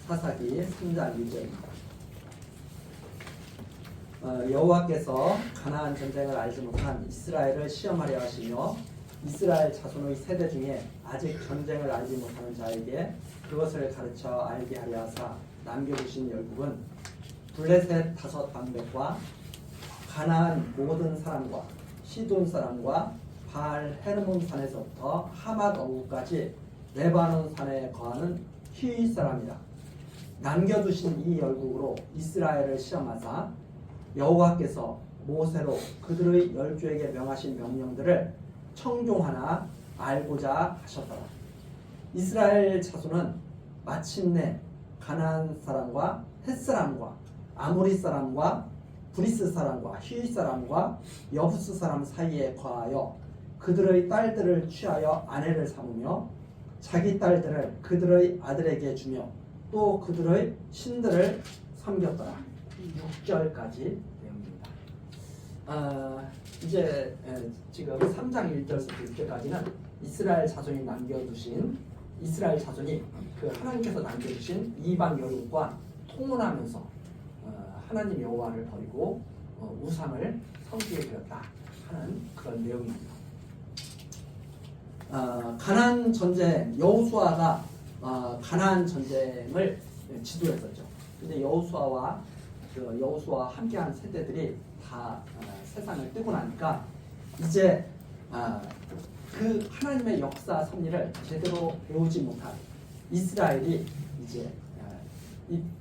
사사기 3장 1절입니다. 여호와께서 가나안 전쟁을 알지 못한 이스라엘을 시험하려 하시며 이스라엘 자손의 세대 중에 아직 전쟁을 알지 못하는 자에게 그것을 가르쳐 알게 하려 하사 남겨두신 열국은 블레셋 5 방백과 가나안 모든 사람과 시돈 사람과 바알 헤르몬 산에서부터 하맛 어구까지 레바논 산에 거하는 히윗 사람이라. 남겨두신 이 열국으로 이스라엘을 시험하사 여호와께서 모세로 그들의 열조에게 명하신 명령들을 청종하나 알고자 하셨더라. 이스라엘 자손은 마침내 가나안 사람과 헷 사람과 아모리 사람과 브리스 사람과 히윗 사람과 여부스 사람 사이에 거하여 그들의 딸들을 취하여 아내를 삼으며 자기 딸들을 그들의 아들에게 주며 또 그들의 신들을 섬겼더라. 6절까지 내용입니다. 이제 지금 3장 1절부터 6절까지는 이스라엘 자손이 남겨두신 이스라엘 자손이 그 하나님께서 남겨주신 이방 열국과 통혼하면서 하나님 여호와를 버리고 우상을 섬기게 되었다 하는 그런 내용입니다. 가나안 전쟁 여호수아가 가나안 전쟁을 지도했었죠. 근데 여호수아와 함께한 세대들이 다 세상을 뜨고 나니까 이제 그 하나님의 역사 섭리를 제대로 배우지 못한 이스라엘이 이제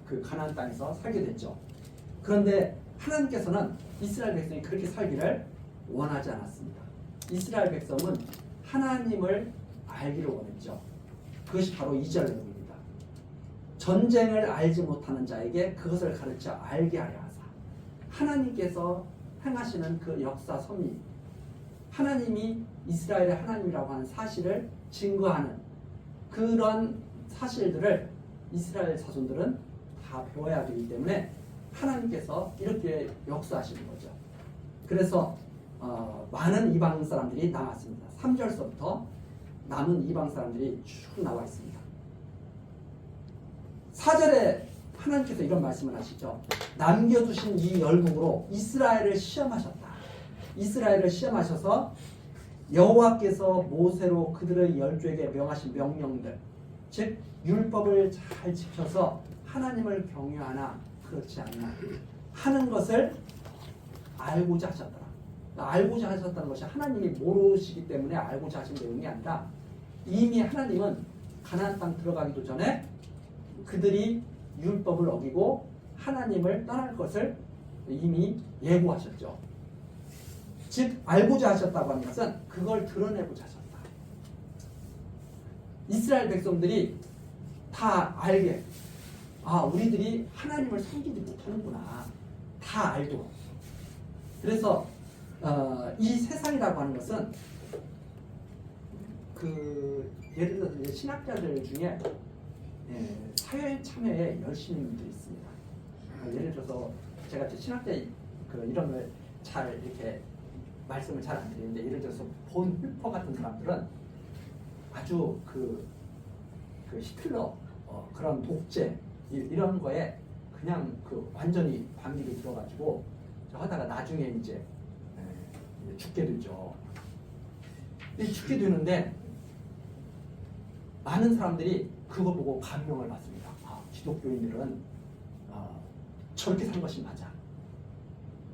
그 가나안 땅에서 살게 됐죠. 그런데 하나님께서는 이스라엘 백성이 그렇게 살기를 원하지 않았습니다. 이스라엘 백성은 하나님을 알기를 원했죠. 그것이 바로 2절 내용입니다. 전쟁을 알지 못하는 자에게 그것을 가르쳐 알게 하려 하사. 하나님께서 행하시는 그 역사 섭리, 하나님이 이스라엘의 하나님이라고 하는 사실을 증거하는 그런 사실들을 이스라엘 자손들은 다 배워야 되기 때문에 하나님께서 이렇게 역사하시는 거죠. 그래서 많은 이방 사람들이 남았습니다. 3절서부터 남은 이방 사람들이 쭉 나와 있습니다. 4절에 하나님께서 이런 말씀을 하시죠. 남겨두신 이 열국으로 이스라엘을 시험하셨다. 이스라엘을 시험하셔서 여호와께서 모세로 그들의 열조에게 명하신 명령들, 즉 율법을 잘 지켜서 하나님을 경외하나 그렇지 않나 하는 것을 알고자 하셨더라. 알고자 하셨다는 것이 하나님이 모르시기 때문에 알고자 하신 내용이 아니라 이미 하나님은 가나안 땅 들어가기도 전에 그들이 율법을 어기고 하나님을 떠날 것을 이미 예고하셨죠. 즉 알고자 하셨다고 하는 것은 그걸 드러내고자 하셨다. 이스라엘 백성들이 다 알게 우리들이 하나님을 섬기지 못하는구나 다 알도록. 그래서 이 세상이라고 하는 것은 예를 들어서 신학자들 중에 사회 참여에 열심히 있는 분들이 있습니다. 예를 들어서 제가 신학자 이런 걸 잘 이렇게 말씀을 잘 안 드리는데, 예를 들어서 본 훌퍼 같은 사람들은 아주 그 히틀러 그런 독재 이런 거에 그냥 완전히 반기를 들어가지고 하다가 나중에 이제 죽게 되죠. 죽게 되는데 많은 사람들이 그거 보고 감명을 받습니다. 기독교인들은 저렇게 산 것이 맞아.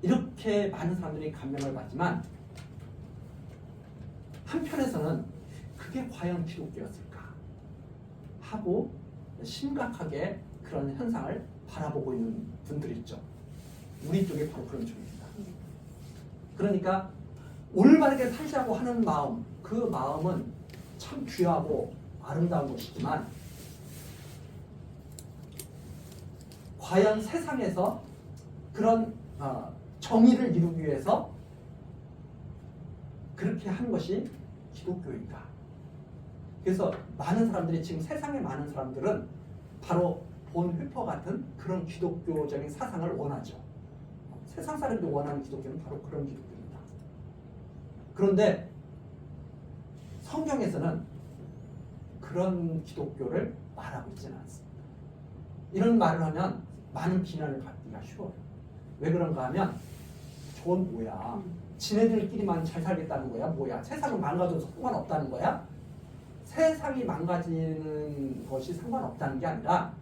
이렇게 많은 사람들이 감명을 받지만 한편에서는 그게 과연 기독교였을까 하고 심각하게 그런 현상을 바라보고 있는 분들이 있죠. 우리 쪽에 바로 그런 쪽입니다. 그러니까 올바르게 살자고 하는 마음, 그 마음은 참 귀하고 아름다운 것이지만 과연 세상에서 그런 정의를 이루기 위해서 그렇게 한 것이 기독교인가? 그래서 많은 사람들이 지금 세상의 많은 사람들은 바로 본 휘퍼 같은 그런 기독교적인 사상을 원하죠. 세상 사람들이 원하는 기독교는 바로 그런 기독교입니다. 그런데 성경에서는 그런 기독교를 말하고 있지는 않습니다. 이런 말을 하면 많은 비난을 받기가 쉬워요. 왜 그런가 하면 저건 뭐야? 지네들끼리만 잘 살겠다는 거야? 뭐야? 세상은 망가져도 상관없다는 거야? 세상이 망가지는 것이 상관없다는 게 아니라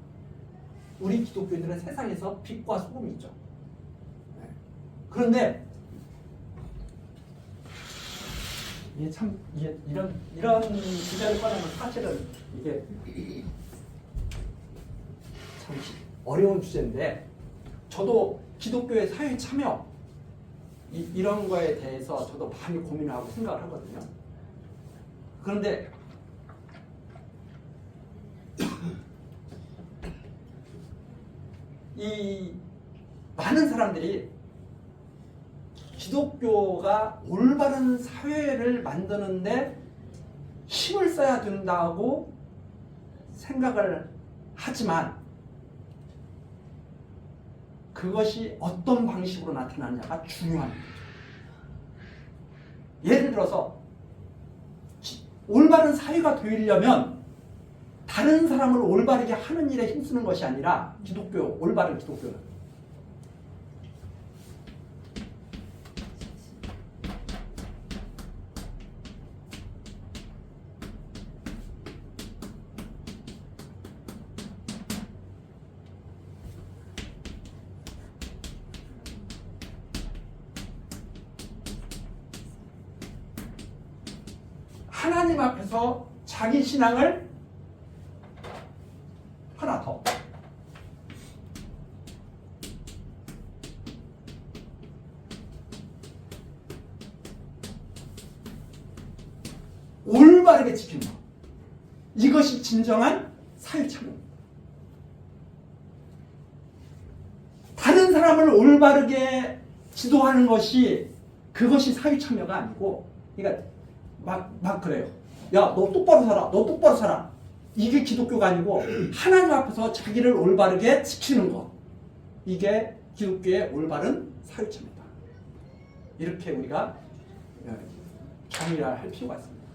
우리 기독교인들은 세상에서 빛과 소금이죠. 네. 그런데 이게 참 이런 주제를 꺼내면 사실은 이게 참 어려운 주제인데 저도 기독교의 사회 참여 이런 거에 대해서 저도 많이 고민을 하고 생각을 하거든요. 그런데 이 많은 사람들이 기독교가 올바른 사회를 만드는데 힘을 써야 된다고 생각을 하지만 그것이 어떤 방식으로 나타나느냐가 중요한 거죠. 예를 들어서 올바른 사회가 되려면 다른 사람을 올바르게 하는 일에 힘쓰는 것이 아니라 올바른 기독교는 하나님 앞에서 자기 신앙을 하나 더 올바르게 지킨다. 이것이 진정한 사회 참여입니다. 다른 사람을 올바르게 지도하는 것이 그것이 사회 참여가 아니고, 그러니까 막 그래요. 야, 너 똑바로 살아. 너 똑바로 살아. 이게 기독교가 아니고 하나님 앞에서 자기를 올바르게 지키는 것. 이게 기독교의 올바른 사회 참여다. 이렇게 우리가 정의할 필요가 있습니다.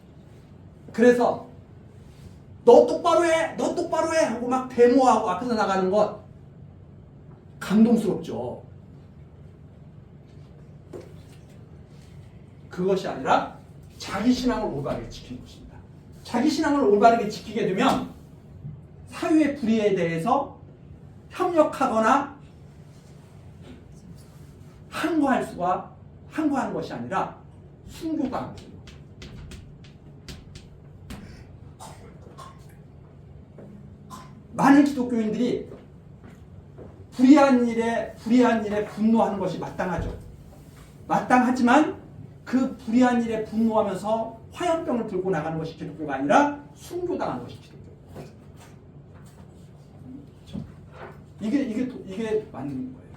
그래서 너 똑바로 해. 너 똑바로 해. 하고 막 데모하고 앞에서 나가는 것 감동스럽죠. 그것이 아니라 자기 신앙을 올바르게 지키는 것입니다. 자기 신앙을 올바르게 지키게 되면 사회의 불의에 대해서 협력하거나 항거하는 것이 아니라 순교당하는 거예요. 많은 기독교인들이 불의한 일에 분노하는 것이 마땅하죠. 마땅하지만 그 불의한 일에 분노하면서 화염병을 들고 나가는 것이 기독교가 아니라 순교당하는 것이 기독교. 이게 맞는 거예요.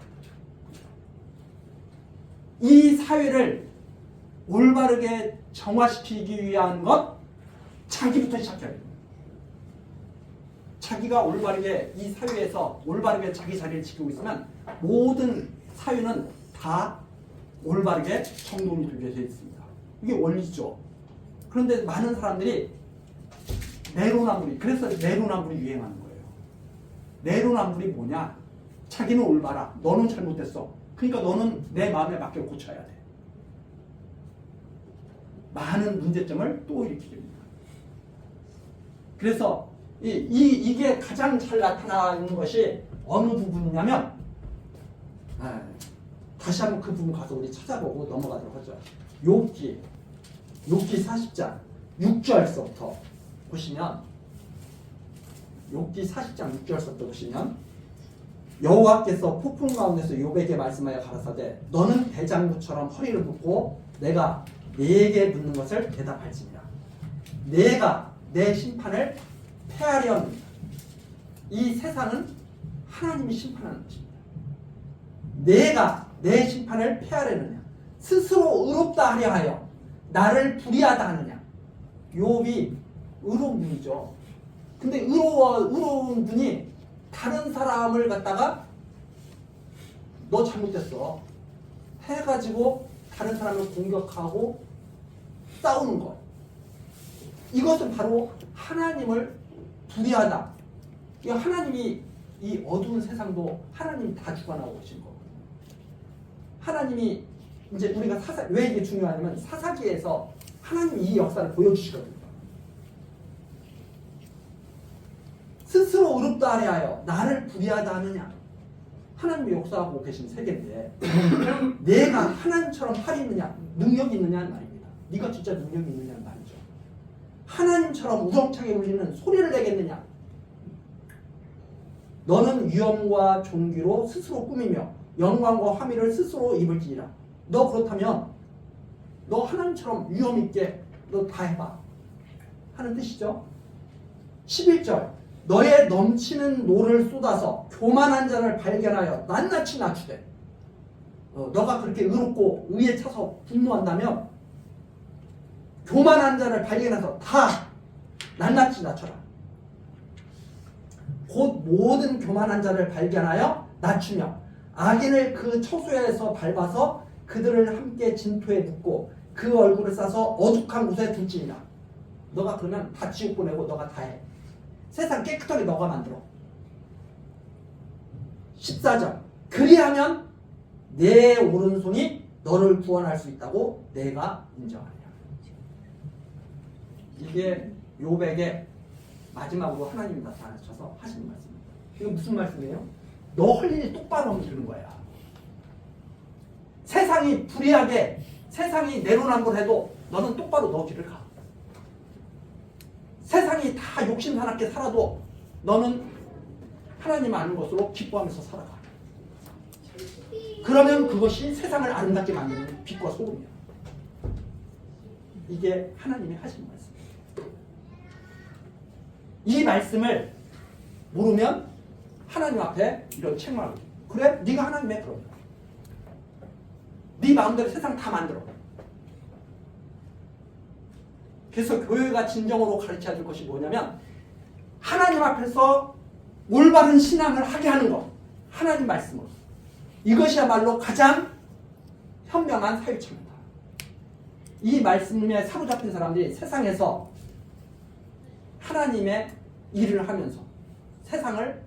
이 사회를 올바르게 정화시키기 위한 것, 자기부터 시작해야 됩니다. 자기가 올바르게 이 사회에서 올바르게 자기 자리를 지키고 있으면 모든 사회는 다 올바르게 정돈이 되게 되어 있습니다. 이게 원리죠. 그런데 많은 사람들이 그래서 내로남불이 유행하는 거예요. 내로남불이 뭐냐? 자기는 올바라. 너는 잘못됐어. 그러니까 너는 내 마음에 맞게 고쳐야 돼. 많은 문제점을 또 일으키게 됩니다. 그래서 이게 가장 잘 나타나는 것이 어느 부분이냐면, 다시 한번 그 부분 가서 우리 찾아보고 넘어가도록 하죠. 욥기 40장 6절서부터 보시면, 욥기 40장 6절서부터 보시면, 여호와께서 폭풍 가운데서 욥에게 말씀하여 가라사대 너는 대장부처럼 허리를 굽고 내가 네게 묻는 것을 대답할지니라. 내가 내 심판을 폐하려 합니다. 이 세상은 하나님이 심판하는 것입니다. 내가 내 심판을 폐하려느냐, 스스로 의롭다 하려 하여 나를 불의하다 하느냐. 욥이 의로운 분이죠. 근데 의로운 분이 다른 사람을 갖다가 너 잘못됐어 해가지고 다른 사람을 공격하고 싸우는 것, 이것은 바로 하나님을 불의하다. 하나님이 이 어두운 세상도 하나님이 다 주관하고 계신 거거든요. 하나님이 이제 우리가 왜 이게 중요하냐면 사사기에서 하나님이 이 역사를 보여주시거든요. 스스로 의롭다 하려 나를 불의하다 하느냐. 하나님이 역사하고 계신 세계인데 내가 하나님처럼 팔이 있느냐 능력이 있느냐는 말입니다. 네가 진짜 능력이 있느냐는 말이죠. 하나님처럼 우렁차게 울리는 소리를 내겠느냐. 너는 위엄과 존귀로 스스로 꾸미며 영광과 화미를 스스로 입을지니라. 너 그렇다면 너 하나님처럼 위엄 있게 너 다 해봐 하는 뜻이죠. 11절 너의 넘치는 노를 쏟아서 교만한 자를 발견하여 낱낱이 낮추되. 너가 그렇게 의롭고 의에 차서 분노한다면 교만한 자를 발견해서 다 낱낱이 낮춰라. 곧 모든 교만한 자를 발견하여 낮추며 악인을 그 처소에서 밟아서 그들을 함께 진토에 묻고 그 얼굴을 싸서 어둑한 곳에 둘지니라. 너가 그러면 다 지옥 보내고 너가 다 해. 세상 깨끗하게 너가 만들어. 14절 그리하면 내 오른손이 너를 구원할 수 있다고 내가 인정하냐. 이게 욥에게 마지막으로 하나님이 나타나셔서 하시는 말씀입니다. 이거 무슨 말씀이에요? 너 할 일이 똑바로 하면 되는 거야. 세상이 불의하게 세상이 내로남불해도 너는 똑바로 너 길을 가. 세상이 다 욕심 사납게 살아도 너는 하나님 아는 것으로 기뻐하면서 살아가. 그러면 그것이 세상을 아름답게 만드는 빛과 소금이야. 이게 하나님이 하시는 말씀이에요. 이 말씀을 모르면 하나님 앞에 이런 책망을 그래? 네가 하나님의 그럼 네 마음대로 세상 다 만들어. 그래서 교회가 진정으로 가르쳐야 될 것이 뭐냐면 하나님 앞에서 올바른 신앙을 하게 하는 것. 하나님 말씀으로. 이것이야말로 가장 현명한 사유처입니다. 이 말씀에 사로잡힌 사람들이 세상에서 하나님의 일을 하면서 세상을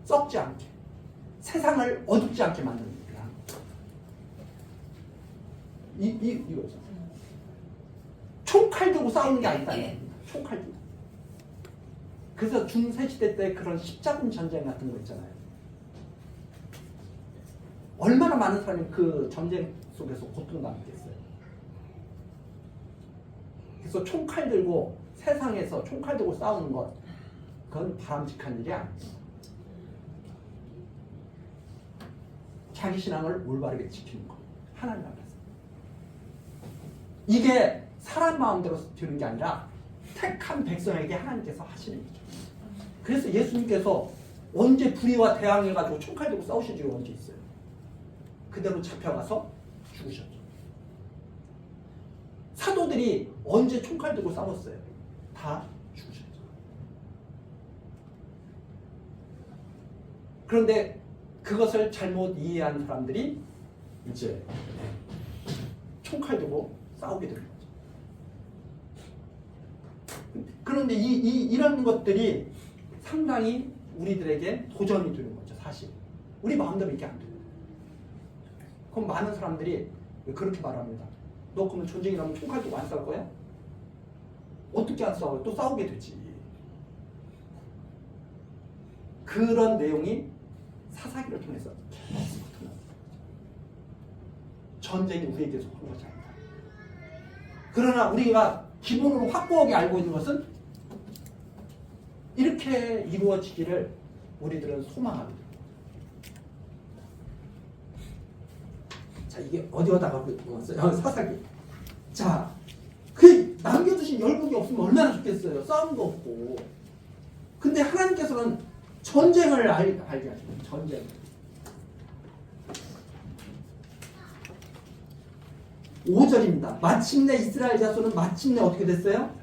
썩지 않게 세상을 어둡지 않게 만드는 거야. 이거죠. 총칼 들고 싸우는 게 아니다. 총칼 들고. 그래서 중세시대 때 그런 십자군 전쟁 같은 거 있잖아요. 얼마나 많은 사람이 그 전쟁 속에서 고통당했겠어요. 그래서 총칼 들고 세상에서 총칼 들고 싸우는 것 그건 바람직한 일이 아니에요. 자기 신앙을 올바르게 지키는 것. 하나님 앞에서. 이게 사람 마음대로 되는 게 아니라 택한 백성에게 하나님께서 하시는 일이죠. 그래서 예수님께서 언제 불의와 대항해가지고 총칼 들고 싸우신 적이 언제 있어요? 그대로 잡혀가서 죽으셨죠. 사도들이 언제 총칼 들고 싸웠어요? 다 죽으셨죠. 그런데 그것을 잘못 이해한 사람들이 이제 총칼 들고 싸우게 되는 거죠. 그런데 이런 것들이 상당히 우리들에게 도전이 되는 거죠. 사실 우리 마음대로 이렇게 안 돼요. 그럼 많은 사람들이 그렇게 말합니다. 너 그러면 전쟁이 나면 총칼 들고 안 싸울 거야? 어떻게 안 싸워요? 또 싸우게 되지. 그런 내용이 사사기를 통해서 계속 드러납니다. 전쟁이 우리에게 속한 것이 아니다. 그러나 우리가 기본으로 확고하게 알고 있는 것은 이렇게 이루어지기를 우리들은 소망합니다. 자, 이게 어디다가 왔어요? 사사기. 자, 그 남겨두신 열국이 없으면 얼마나 좋겠어요. 싸움도 없고. 근데 하나님께서는 전쟁을 알게 하시는 전쟁. 5절입니다. 마침내 이스라엘 자손은 마침내 어떻게 됐어요?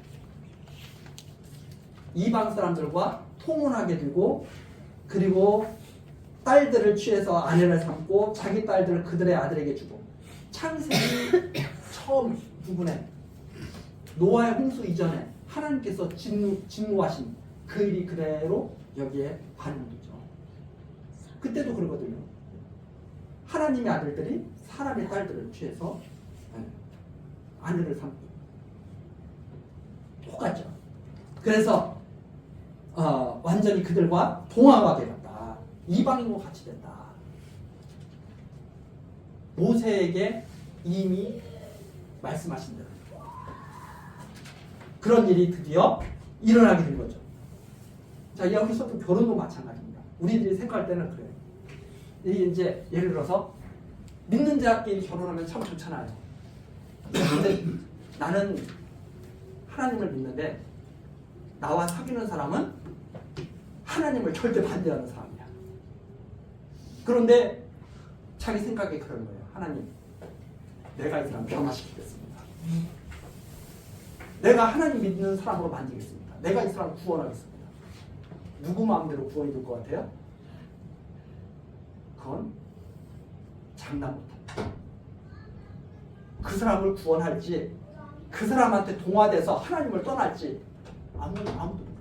이방 사람들과 통혼하게 되고 그리고 딸들을 취해서 아내를 삼고 자기 딸들을 그들의 아들에게 주고 창세기 처음 부분에 노아의 홍수 이전에 하나님께서 진노하신 그 일이 그대로 여기에 반응이죠. 그때도 그러거든요. 하나님의 아들들이 사람의 딸들을 취해서 아내를 삼고 똑같죠. 그래서 완전히 그들과 동화가 되었다. 이방인과 같이 됐다. 모세에게 이미 말씀하신 대로 그런 일이 드디어 일어나게 된 거죠. 자, 여기서도 결혼도 마찬가지입니다. 우리들이 생각할 때는 그래요. 이제 예를 들어서 믿는 자끼리 결혼하면 참 좋잖아요. 근데 나는 하나님을 믿는데 나와 사귀는 사람은 하나님을 절대 반대하는 사람이야. 그런데 자기 생각에 그런 거예요. 하나님, 내가 이 사람 변화시키겠습니다. 내가 하나님 믿는 사람으로 만들겠습니다. 내가 이 사람 구원하겠습니다. 누구 마음대로 구원이 될 것 같아요? 그건 장담 못합니다. 그 사람을 구원할지 그 사람한테 동화돼서 하나님을 떠날지 아무도 모릅니다.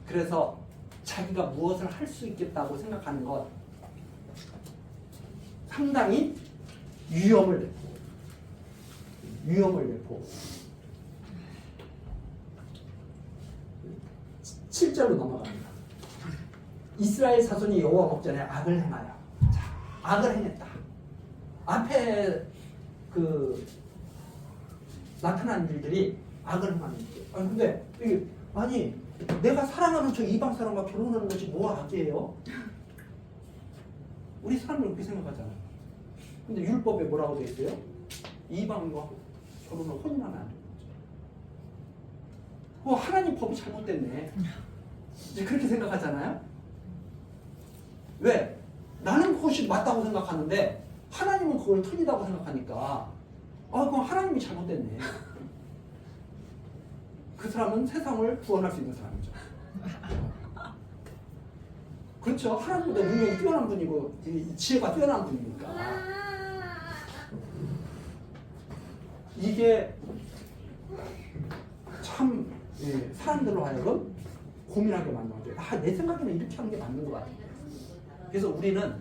그래서 자기가 무엇을 할 수 있겠다고 생각하는 것 상당히 위험을 내고 7절로 넘어갑니다. 이스라엘 자손이 여호와 목전에 악을 행하여. 자, 악을 행했다. 앞에 나타난 일들이 악을 행하는 일이에요. 근데 내가 사랑하는 저 이방 사람과 결혼하는 것이 뭐가 악이에요? 우리 사람은 그렇게 생각하잖아요. 근데 율법에 뭐라고 되어 있어요? 이방과 결혼을 혼인하면 안 되는 거죠. 하나님 법이 잘못됐네. 이제 그렇게 생각하잖아요. 왜? 나는 그것이 맞다고 생각하는데 하나님은 그걸 틀리다고 생각하니까 그럼 하나님이 잘못됐네. 그 사람은 세상을 구원할 수 있는 사람이죠. 그렇죠. 하나님보다 능력이 뛰어난 분이고 지혜가 뛰어난 분이니까. 이게 참 사람들로 하여금 고민하게 만든 거예요. 내 생각에는 이렇게 하는 게 맞는 것 같아요. 그래서 우리는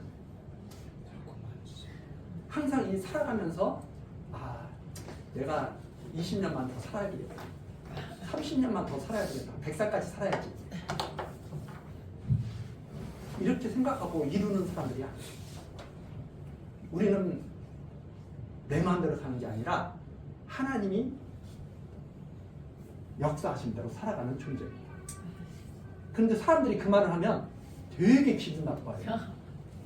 항상 살아가면서 내가 20년만 더 살아야 되겠다. 30년만 더 살아야 되겠다. 100살까지 살아야지. 이렇게 생각하고 이루는 사람들이야. 우리는 내 마음대로 사는 게 아니라 하나님이 역사하신 대로 살아가는 존재입니다. 그런데 사람들이 그 말을 하면 되게 기분 나빠요.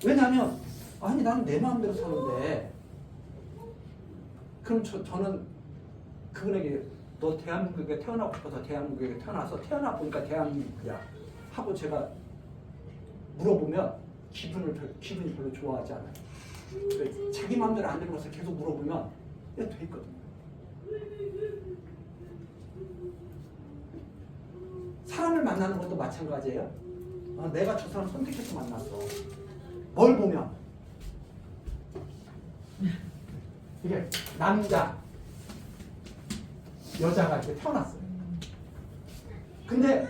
왜냐하면 나는 내 마음대로 사는데 그럼 저는 그분에게 너 대한민국에 태어나고 싶어서 대한민국에 태어나서 태어나 보니까 대한민국이야 하고 제가 물어보면 기분이 별로 좋아하지 않아요. 자기 마음대로 안 되는 것을 계속 물어보면 돼 있거든요. 사람을 만나는 것도 마찬가지예요. 내가 저 사람 선택해서 만났어. 뭘 보면 이게 남자 여자가 이렇게 태어났어요. 근데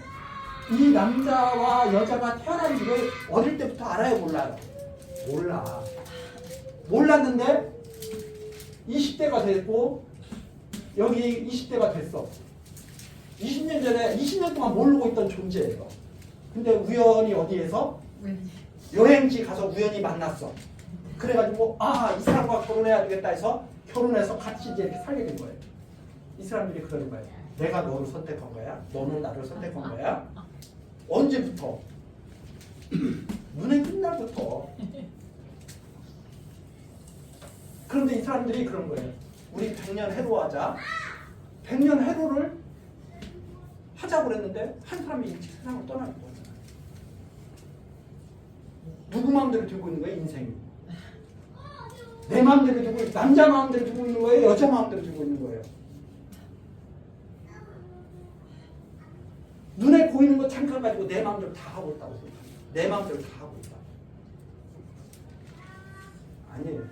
이 남자와 여자가 태어난 줄을 어릴 때부터 알아요, 몰라요? 몰랐는데 20대가 됐고 여기 20대가 됐어. 20년 전에 20년 동안 모르고 있던 존재예요. 근데 우연히 어디에서 여행지 가서 우연히 만났어. 그래가지고 이 사람과 결혼해야 되겠다 해서 결혼해서 같이 이제 이렇게 살게 된 거예요. 이 사람들이 그러는 거예요. 내가 너를 선택한 거야? 너는 나를 선택한 거야? 언제부터? 눈에 띈 날부터. 그런데 이 사람들이 그런 거예요. 우리 100년 해로하자. 100년 해로를 하자고 그랬는데 한 사람이 일찍 세상을 떠나는 거잖아요. 누구 마음대로 두고 있는 거예요, 인생이? 내 마음대로 두고 남자 마음대로 두고 있는 거예요, 여자 마음대로 두고 있는 거예요. 눈에 보이는 거 잠깐 가지고 내 마음대로 다 하고 있다고 생각합니다. 내 마음대로 다 하고 있다. 아니에요.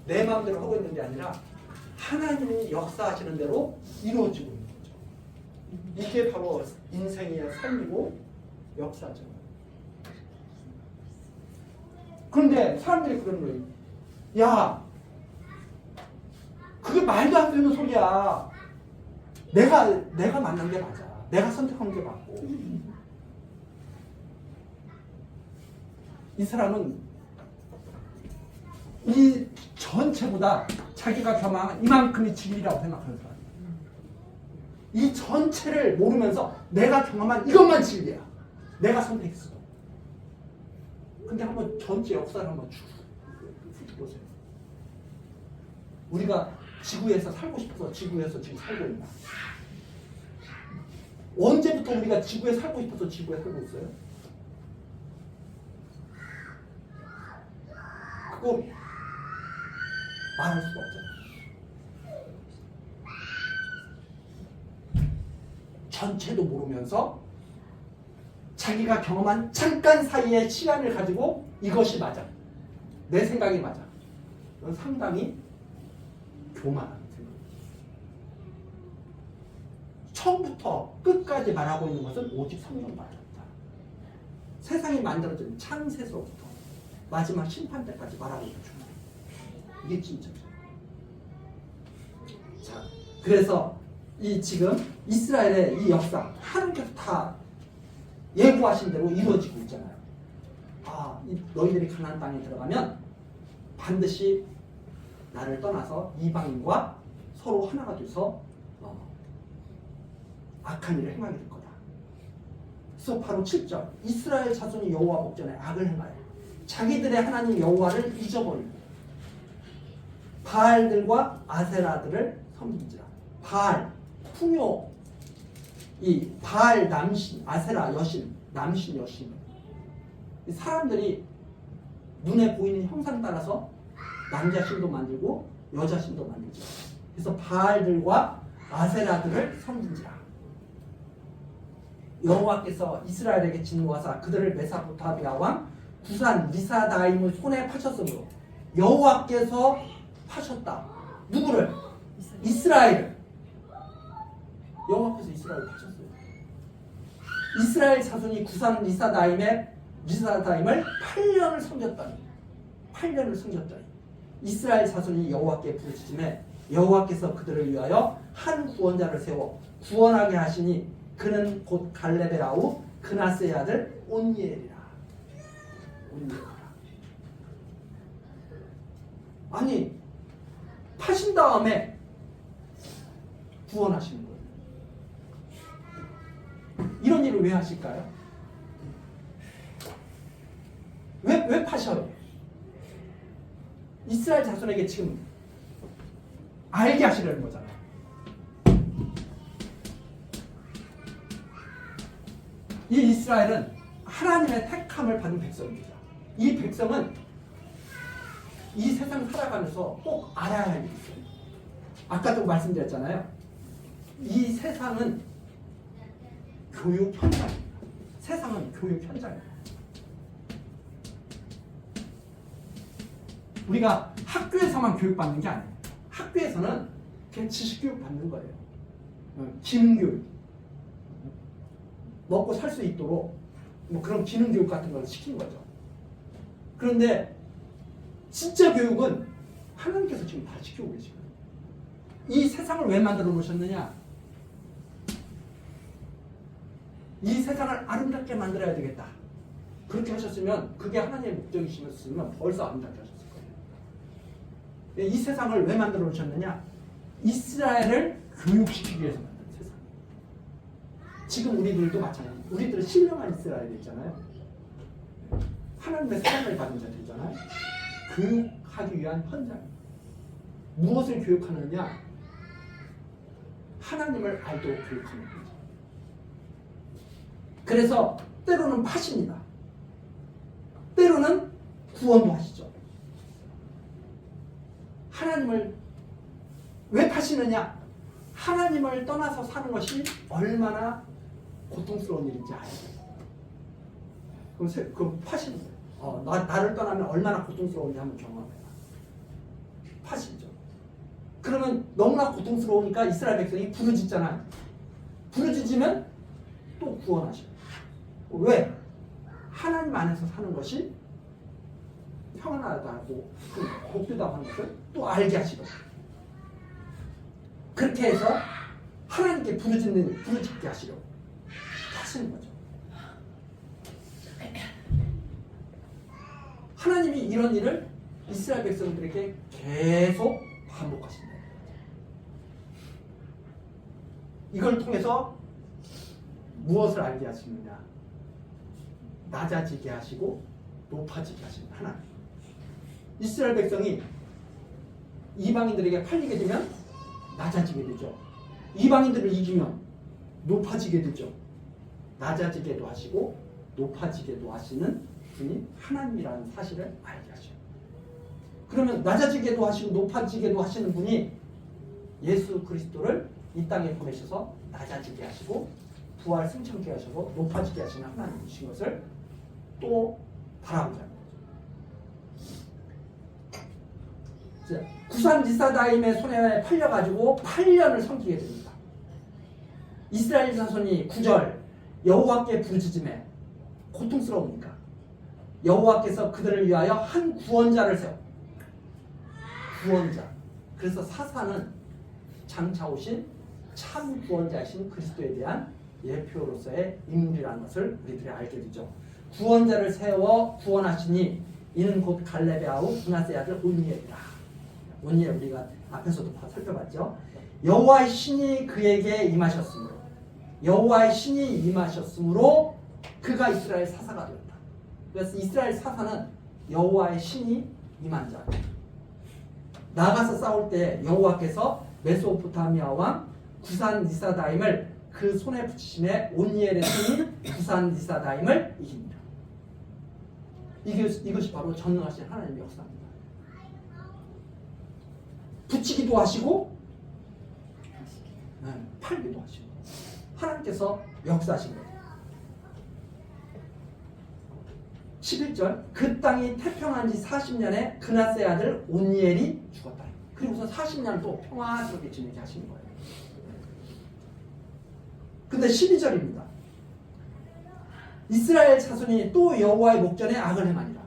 내 마음대로 하고 있는 게 아니라 하나님이 역사하시는 대로 이루어지고 있는 거죠. 이게 바로 인생의 삶이고 역사죠. 그런데 사람들이 그러는 거예요. 야, 그게 말도 안 되는 소리야. 내가 만난 게 맞아. 내가 선택한 게 맞고. 이 사람은 이 전체보다 자기가 경험한 이만큼이 진리라고 생각하는 사람이에요. 이 전체를 모르면서 내가 경험한 이것만 진리야. 내가 선택했어. 근데 한번 전체 역사를 한번 쭉 보세요. 우리가 지구에서 살고 싶어서 지구에서 지금 살고 있나? 언제부터 우리가 지구에 살고 싶어서 지구에 살고 있어요? 그거 말할 수가 없잖아요. 전체도 모르면서 자기가 경험한 잠깐 사이의 시간을 가지고 이것이 맞아. 내 생각이 맞아. 이건 상당히 교만한 생각이에요. 처음부터 끝까지 말하고 있는 것은 오직 성경밖에 없다. 세상이 만들어진 창세서부터 마지막 심판 때까지 말하고 있는 중. 이게 진짜죠. 자, 그래서 이 지금 이스라엘의 이 역사 하나님께서 다 예고하신 대로 이루어지고 있잖아요. 너희들이 가나안 땅에 들어가면 반드시 나를 떠나서 이방인과 서로 하나가 돼서 악한 일을 행하게 될 거다. 그래서 바로 7절 이스라엘 자손이 여호와 목전에 악을 행하여 자기들의 하나님 여호와를 잊어버리고 바알들과 아세라들을 섬긴지라. 바알 풍요, 이 바알 남신, 아세라 여신, 남신 여신. 사람들이 눈에 보이는 형상 따라서 남자 신도 만들고 여자 신도 만들죠. 그래서 바알들과 아세라들을 섬긴지라. 여호와께서 이스라엘에게 진노하사 그들을 메사포타미아 왕 구산 리사다임을 손에 파셨으므로 여호와께서 파셨다. 누구를? 이스라엘을. 여호와께서 이스라엘을 파셨어요. 이스라엘 자손이 구산 리사다임을 8년을 섬겼다니. 8년을 섬겼다니. 이스라엘 자손이 여호와께 부르짖음에 여호와께서 그들을 위하여 한 구원자를 세워 구원하게 하시니 그는 곧 갈렙의 아우 그나스의 아들 온니엘이라. 아니 파신 다음에 구원하시는 거예요. 이런 일을 왜 하실까요? 왜 파셔요? 이스라엘 자손에게 지금 알게 하시려는 거잖아요. 이 이스라엘은 하나님의 택함을 받은 백성입니다. 이 백성은 이 세상 살아가면서 꼭 알아야 할 일이 있어요. 아까도 말씀드렸잖아요. 이 세상은 교육 현장입니다. 세상은 교육 현장입니다. 우리가 학교에서만 교육받는 게 아니에요. 학교에서는 그냥 지식교육 받는 거예요. 기능교육. 먹고 살 수 있도록 뭐 그런 기능교육 같은 걸 시킨 거죠. 그런데 진짜 교육은 하나님께서 지금 다 시키고 계시거든요. 이 세상을 왜 만들어 놓으셨느냐? 이 세상을 아름답게 만들어야 되겠다. 그렇게 하셨으면 그게 하나님의 목적이시면 벌써 아름답게 하셨을 거예요. 이 세상을 왜 만들어 놓으셨느냐? 이스라엘을 교육시키기 위해서 만든 세상. 지금 우리들도 마찬가지예요. 우리들은 신령한 이스라엘이 있잖아요. 하나님의 사랑을 받은 자들이잖아요. 교육하기 위한 현장. 무엇을 교육하느냐? 하나님을 알도록 교육하는 거죠. 그래서 때로는 파십니다. 때로는 구원도 하시죠. 하나님을 왜 파시느냐? 하나님을 떠나서 사는 것이 얼마나 고통스러운 일인지 알아요. 그럼 파시는 거예요. 나를 떠나면 얼마나 고통스러운지 한번 경험해라. 파시죠. 그러면 너무나 고통스러우니까 이스라엘 백성이 부르짖잖아요. 부르짖으면 또 구원하셔요. 왜? 하나님 안에서 사는 것이 평안하다고 복되다고 하는 것을 또 알게 하시거든요. 그렇게 해서 하나님께 부르짖게 하시려고 하시는 거죠. 하나님이 이런 일을 이스라엘 백성들에게 계속 반복하신다. 이걸 통해서 무엇을 알게 하시느냐? 낮아지게 하시고 높아지게 하시는 하나님. 이스라엘 백성이 이방인들에게 팔리게 되면 낮아지게 되죠. 이방인들을 이기면 높아지게 되죠. 낮아지게도 하시고 높아지게도 하시는 분이 하나님이라는 사실을 알게 하셔요. 그러면 낮아지게도 하시고 높아지게도 하시는 분이 예수 그리스도를 이 땅에 보내셔서 낮아지게 하시고 부활 승천케 하셔서 높아지게 하시는 하나님이신 것을 또 바라보자. 구산 리사다임의 손에 팔려가지고 8년을 섬기게 됩니다. 이스라엘 자손이 9절 여호와께 부르짖음에 고통스러우니까 여호와께서 그들을 위하여 한 구원자를 세워. 구원자. 그래서 사사는 장차 오신 참 구원자이신 그리스도에 대한 예표로서의 인물이라는 것을 우리들이 알게 되죠. 구원자를 세워 구원하시니 이는 곧 갈렙의 아우 브나스의 아들 온니엘이라. 온니엘 우리가 앞에서도 살펴봤죠. 여호와의 신이 그에게 임하셨으므로 여호와의 신이 임하셨으므로 그가 이스라엘 사사가 되었다. 그래서 이스라엘 사사는 여호와의 신이 임한 자. 나가서 싸울 때 여호와께서 메소포타미아 왕 구산 리사다임을 그 손에 붙이심에 온니엘의 손이 구산 리사다임을 이깁니다. 이것이 바로 전능하신 하나님의 역사입니다. 붙이기도 하시고 팔기도 하시고 하나님께서 역사하신 거예요. 11절 그 땅이 태평한 지 40년에 그나스의 아들 온니엘이 죽었다. 그리고서 40년 또 평화스럽게 지내게 하신 거예요. 근데 12절입니다. 이스라엘 자손이 또 여호와의 목전에 악을 행하니라.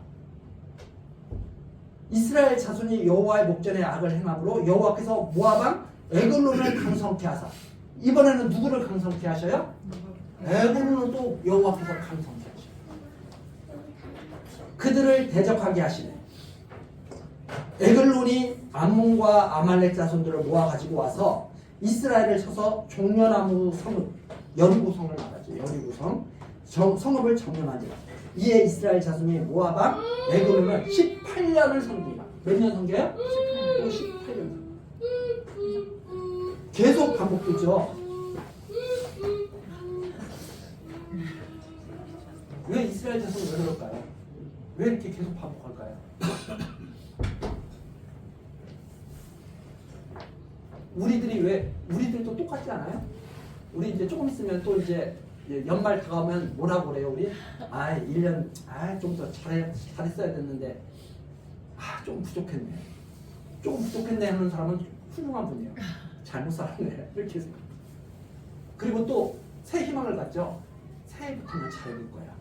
이스라엘 자손이 여호와의 목전에 악을 행함으로 여호와께서 모압 에글론을 강성케 하사. 이번에는 누구를 강성케 하셔요? 에글론을 또 여호와께서 강성케 하셔요. 그들을 대적하게 하시네. 에글론이 암몬과 아말렉 자손들을 모아가지고 와서 이스라엘을 쳐서 종려나무 성읍 여리고성을 말하죠. 여리고성 성읍을 점령하니라. 이에 이스라엘 자손이 모압 에글론을 18년을 섬기라. 몇 년 섬겨요? 18년. 계속 반복되죠. 왜 이스라엘 자손이 왜 그럴까요? 왜 이렇게 계속 반복할까요? 우리들도 똑같지 않아요? 우리 이제 조금 있으면 또 이제 연말 다가오면 뭐라고 그래요, 우리? 1년, 좀 더 잘했어야 됐는데, 좀 부족했네. 조금 부족했네 하는 사람은 훌륭한 분이에요. 잘못 살았네. 이렇게 생각. 그리고 또 새 희망을 갖죠. 새해부터는 잘해볼 거야.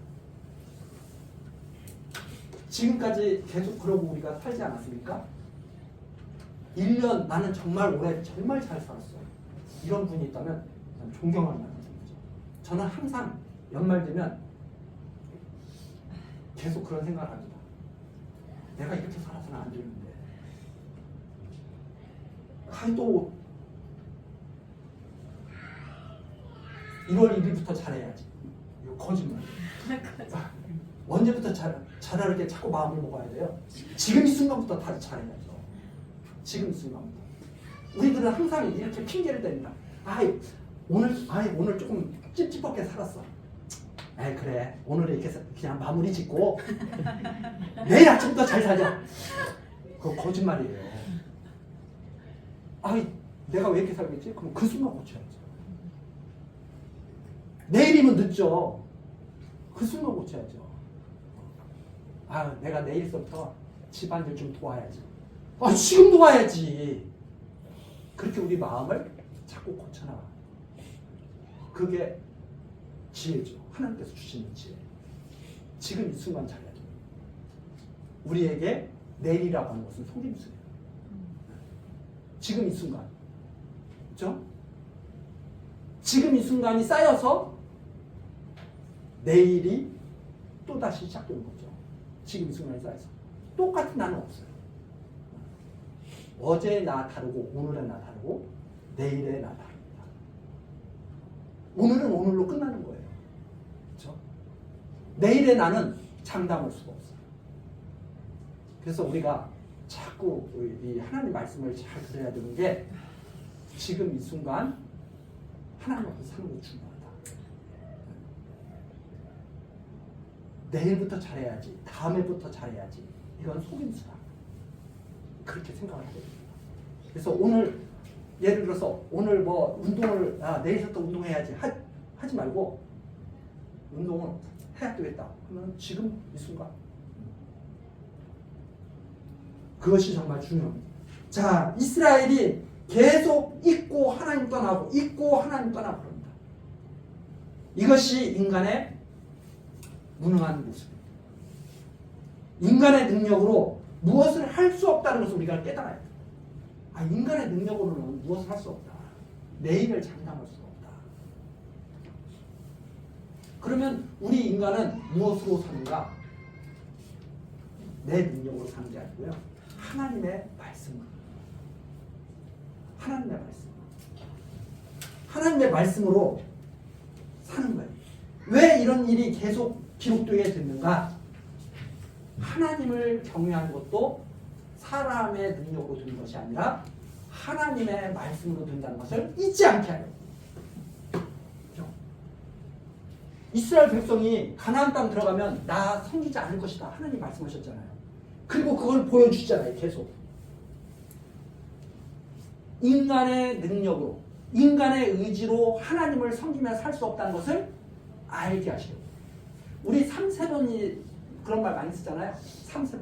지금까지 계속 그러고 우리가 살지 않았습니까? 1년 나는 정말 올해 정말 잘 살았어. 이런 분이 있다면 존경할 만한 분이죠. 저는 항상 연말 되면 계속 그런 생각을 합니다. 내가 이렇게 살아서는 안 되는데. 또 1월 1일부터 잘해야지. 이거 거짓말. 언제부터 잘하게 자꾸 마음을 먹어야 돼요? 지금 이 순간부터 다 잘해야죠. 지금 이 순간부터. 우리들은 항상 이렇게 핑계를 댑니다. 오늘 조금 찝찝하게 살았어. 그래. 오늘은 이렇게 그냥 마무리 짓고 내일 아침부터 잘 살자. 그거 거짓말이에요. 내가 왜 이렇게 살겠지? 그럼 그 순간 고쳐야죠. 내일이면 늦죠. 그 순간 고쳐야죠. 내가 내일서부터 집안일 좀 도와야지. 지금 도와야지. 그렇게 우리 마음을 자꾸 고쳐나가. 그게 지혜죠. 하나님께서 주시는 지혜. 지금 이 순간 잘해야 돼요. 우리에게 내일이라고 하는 것은 속임수예요. 지금 이 순간. 그렇죠? 지금 이 순간이 쌓여서 내일이 또다시 시작되는 거죠. 지금 이 순간이 쌓여서. 똑같은 나는 없어요. 어제의 나 다르고 오늘의 나 다르고 내일의 나 다릅니다. 오늘은 오늘로 끝나는 거예요. 그렇죠? 내일의 나는 장담할 수가 없어요. 그래서 우리가 자꾸 이 하나님 말씀을 잘 들어야 되는 게 지금 이 순간 하나님 앞에 사는 게 중요하다. 내일부터 잘해야지, 다음에부터 잘해야지. 이건 속임수다. 그렇게 생각을 해야 됩니다. 그래서 오늘 예를 들어서 오늘 뭐 운동을 내일부터 운동해야지 하지 말고 운동을 해야 되겠다 하면 지금 이 순간 그것이 정말 중요합니다. 자, 이스라엘이 계속 잊고 하나님 떠나고 잊고 하나님 떠나고 그럽니다. 이것이 인간의 무능한 모습입니다. 인간의 능력으로 무엇을 할 수 없다는 것을 우리가 깨달아야 돼요. 인간의 능력으로는 무엇을 할 수 없다. 내일을 장담할 수 없다. 그러면 우리 인간은 무엇으로 사는가? 내 능력으로 사는 게 아니고요. 하나님의 말씀으로. 하나님의 말씀. 하나님의 말씀으로 사는 거예요. 왜 이런 일이 계속 기록되게 됐는가? 하나님을 경외하는 것도 사람의 능력으로 되는 것이 아니라 하나님의 말씀으로 된다는 것을 잊지 않게 하려고. 그렇죠? 이스라엘 백성이 가나안 땅 들어가면 나 섬기지 않을 것이다. 하나님 말씀하셨잖아요. 그리고 그걸 보여주시잖아요. 계속. 인간의 능력으로, 인간의 의지로 하나님을 섬기며 살 수 없다는 것을 알게 하시려고. 우리 3세번이 그런 말 많이 쓰잖아요. 3세번.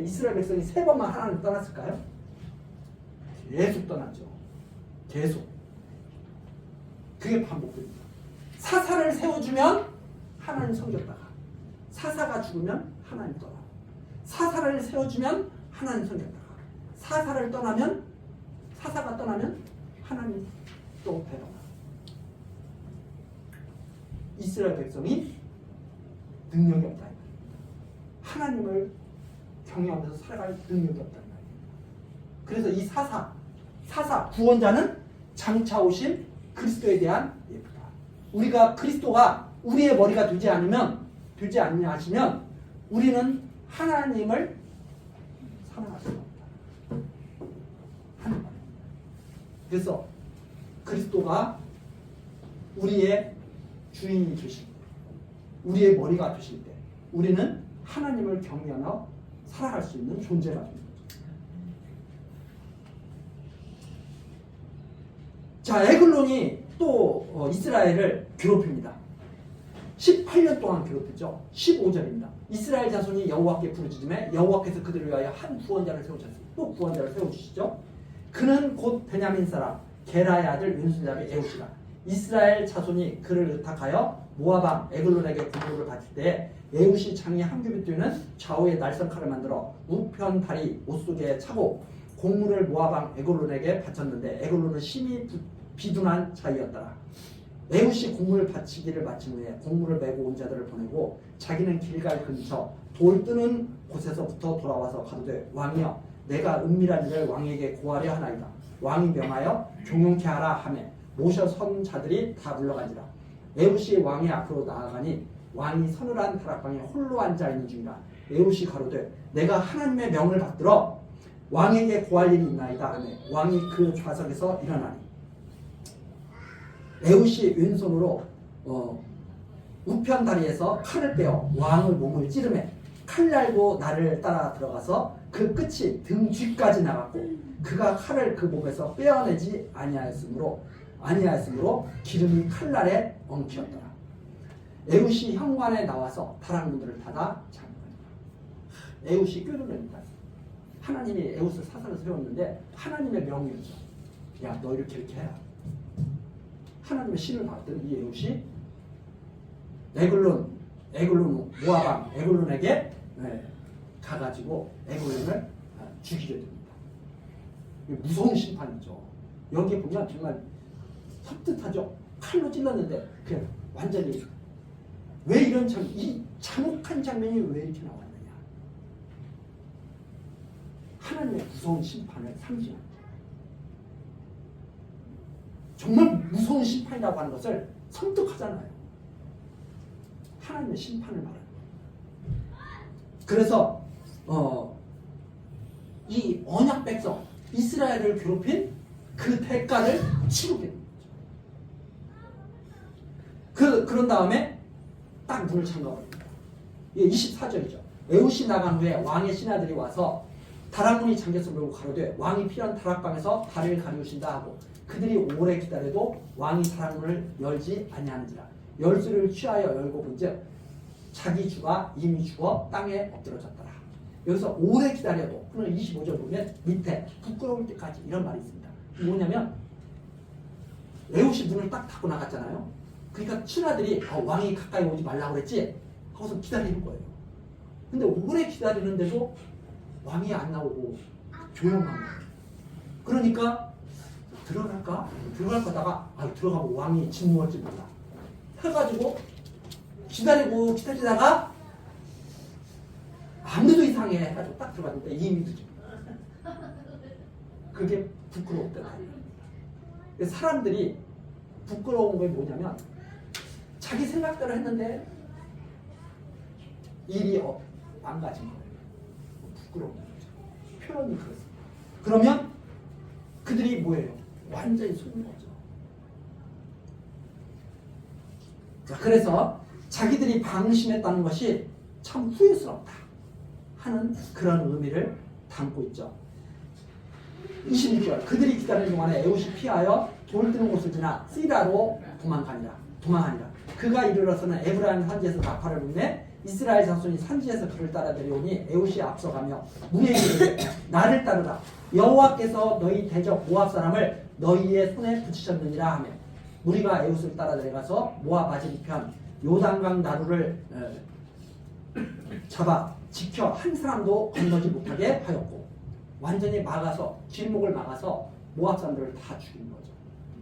이스라엘 백성이 3번만 하나님 떠났을까요? 계속 떠났죠. 계속. 그게 반복됩니다. 사사를 세워주면 하나님 섬겼다가 사사가 죽으면 하나님 떠나고 사사를 세워주면 하나님 섬겼다가 사사를 떠나면 사사가 떠나면 하나님 또 데려가. 이스라엘 백성이 능력이 없다. 하나님을 경외하면서 살아갈 능력이 없다는 말입니다. 그래서 이 사사, 구원자는 장차 오실 그리스도에 대한 예표다. 우리가 그리스도가 우리의 머리가 되지 않냐 하시면 우리는 하나님을 사랑할 수가 없다. 하는 말입니다. 그래서 그리스도가 우리의 주인이 되실 때, 우리의 머리가 되실 때 우리는 하나님을 경외하며 살아갈 수 있는 존재가 됩니다. 자, 에글론이 또 이스라엘을 괴롭힙니다. 18년 동안 괴롭혔죠. 15절입니다. 이스라엘 자손이 여호와께 부르짖음에 여호와께서 그들을 위하여 한 구원자를 세우셨습니다. 또 구원자를 세워주시죠. 그는 곧 베냐민 사람 게라의 아들 윤술잡이 에웃이라. 이스라엘 자손이 그를 의탁하여 모압 왕 에글론에게 군부를 바칠 때 에웃이 장이 한 규빗 되는 좌우에 날선칼을 만들어 우편 다리 옷 속에 차고 곡물을 모압 왕 에글론에게 바쳤는데 에글론은 심히 비둔한 자이었더라. 에웃이 곡물을 바치기를 마친 후에 곡물을 메고 온 자들을 보내고 자기는 길갈 근처 돌 뜨는 곳에서부터 돌아와서 가로되 왕이여 내가 은밀한 일을 왕에게 고하려 하나이다. 왕이 명하여 종용케 하라 하매 모셔 선 자들이 다 물러가니라. 에웃이 왕의 앞으로 나아가니 왕이 서늘한 다락방에 홀로 앉아 있는 중이라. 에웃이 가로되 내가 하나님의 명을 받들어 왕에게 고할 일이 있나이다 하매 왕이 그 좌석에서 일어나니 에웃이 왼손으로 우편 다리에서 칼을 빼어 왕의 몸을 찌르매 칼 날고 나를 따라 들어가서 그 끝이 등 뒤까지 나갔고 그가 칼을 그 몸에서 빼어내지 아니하였으므로 기름이 칼날에 엉키었더라. 에웃이 현관에 나와서 다락문들을 닫아 잠그니라. 에웃이 꾀를 냅니다. 하나님이 에웃을 사사로 세웠는데 하나님의 명이었죠. 야, 너 이렇게 해라. 하나님의 신을 받았던 이 에훗이 에글론 모압 에글론에게 가가지고 에글론을 죽이게 됩니다. 무서운 심판이죠. 여기 보면 정말 섬뜩하죠. 칼로 찔렀는데 그냥 완전히 왜 이런 이 참혹한 장면이 왜 이렇게 나왔느냐. 하나님의 무서운 심판을 상징합니다. 정말 무서운 심판이라고 하는 것을 섬뜩하잖아요. 하나님의 심판을 말합니다. 그래서 이 언약 백성 이스라엘을 괴롭힌 그 대가를 치르게 됩니다. 그런 다음에 딱 문을 잠가버립니다. 이게 24절이죠. 에훗이 나간 후에 왕의 신하들이 와서 다락문이 잠겼음을 보고 가로되 왕이 필요한 다락방에서 다리를 가리우신다 하고 그들이 오래 기다려도 왕이 다락문을 열지 아니하는지라. 열쇠를 취하여 열고 본즉 자기 주가 이미 죽어 땅에 엎드러졌더라. 여기서 오래 기다려도 오늘 25절 보면 밑에 부끄러울 때까지 이런 말이 있습니다. 뭐냐면 에훗이 문을 딱 닫고 나갔잖아요. 그러니까 신하들이 왕이 가까이 오지 말라고 그랬지 하고서 기다리는 거예요. 근데 오래 기다리는데도 왕이 안 나오고 조용한 거예요. 그러니까 들어갈 거다가 들어가면 왕이 짓누을지 몰라 해가지고 기다리다가 아무도 이상해 해가지고 딱 들어갔는데 이미 늦어. 그게 부끄러웠다. 사람들이 부끄러운 게 뭐냐면 자기 생각대로 했는데 일이 망가진 거예요. 부끄러운 거죠. 표현이 그렇습니다. 그러면 그들이 뭐예요? 완전히 속는 거죠. 자, 그래서 자기들이 방심했다는 것이 참 후회스럽다 하는 그런 의미를 담고 있죠. 26절 그들이 기다리는 동안에 에훗이 피하여 돌 드는 곳을 지나 시라로 도망하니라. 그가 이르러서는 에브라임 산지에서 나팔을 불매 이스라엘 자손이 산지에서 그를 따라 내려오니 에훗이 앞서가며 무리에게 이르되 나를 따르라. 여호와께서 너희 대적 모압 사람을 너희의 손에 붙이셨느니라 하며 무리가 에훗을 따라 내려가서 모압 아즈리편 요단강 나루를 잡아 지켜 한 사람도 건너지 못하게 하였고 완전히 막아서 길목을 막아서 모압 사람들을 다 죽인 거죠.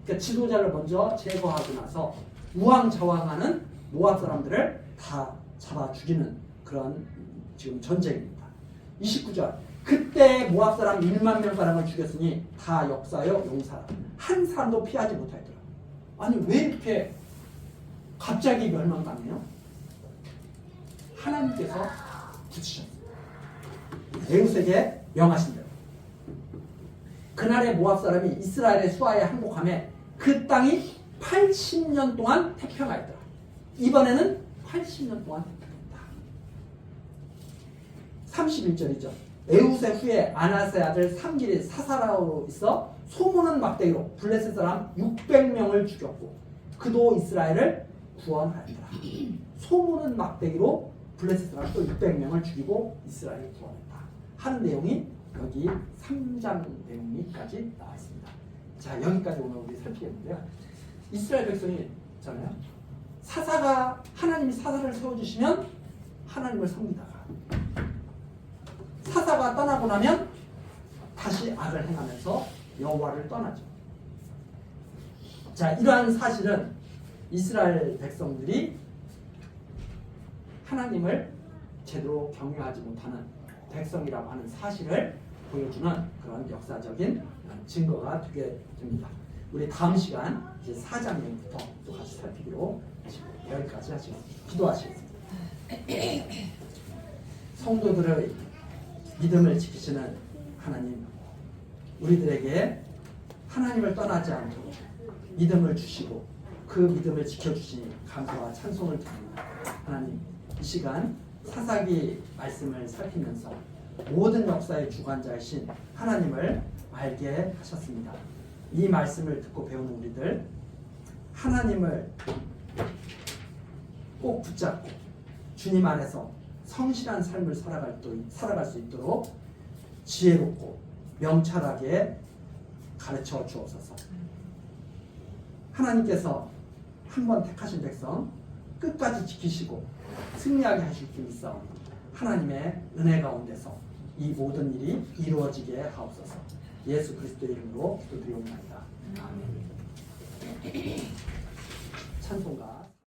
그러니까 지도자를 먼저 제거하고 나서 우왕좌왕하는 모압 사람들을 다 잡아 죽이는 그런 지금 전쟁입니다. 29절 그때 모압 사람 1만 명가량을 죽였으니 다 역사여 용사라. 한 사람도 피하지 못하더라. 아니 왜 이렇게 갑자기 멸망당해요? 하나님께서 붙이셨어요. 에훗에게 명하신 대로. 그날의 모압 사람이 이스라엘의 수하에 항복하며 그 땅이 80년 동안 태평하였더라. 이번에는 80년 동안 태평했다. 31절이죠. 에훗의 후에 아나스의 아들 삼길이 사사라로 있어 소문은 막대기로 블레셋 사람 600명을 죽였고 그도 이스라엘을 구원하였더라. 소문은 막대기로 블레셋 사람 또 600명을 죽이고 이스라엘을 구원했다 하는 내용이 여기 3장 내용이까지 나와 있습니다. 자, 여기까지 오늘 우리 살피겠는데요. 이스라엘 백성이 있잖아요. 하나님이 사사를 세워주시면 하나님을 섬기다가 사사가 떠나고 나면 다시 악을 행하면서 여호와를 떠나죠. 자, 이러한 사실은 이스라엘 백성들이 하나님을 제대로 경외하지 못하는 백성이라고 하는 사실을 보여주는 그런 역사적인 증거가 되게 됩니다. 우리 다음 시간 이제 4장 내용부터 또 같이 살피기로 여기까지 하시겠습니다. 기도하시겠습니다. 성도들의 믿음을 지키시는 하나님, 우리들에게 하나님을 떠나지 않도록 믿음을 주시고 그 믿음을 지켜주시니 감사와 찬송을 드립니다. 하나님, 이 시간 사사기 말씀을 살피면서 모든 역사의 주관자이신 하나님을 알게 하셨습니다. 이 말씀을 듣고 배우는 우리들 하나님을 꼭 붙잡고 주님 안에서 성실한 삶을 살아갈 수 있도록 지혜롭고 명철하게 가르쳐 주옵소서. 하나님께서 한 번 택하신 백성 끝까지 지키시고 승리하게 하실 줄 믿사오니 하나님의 은혜 가운데서 이 모든 일이 이루어지게 하옵소서. 예수 그리스도의 이름으로 기도드리옵나이다. 아멘.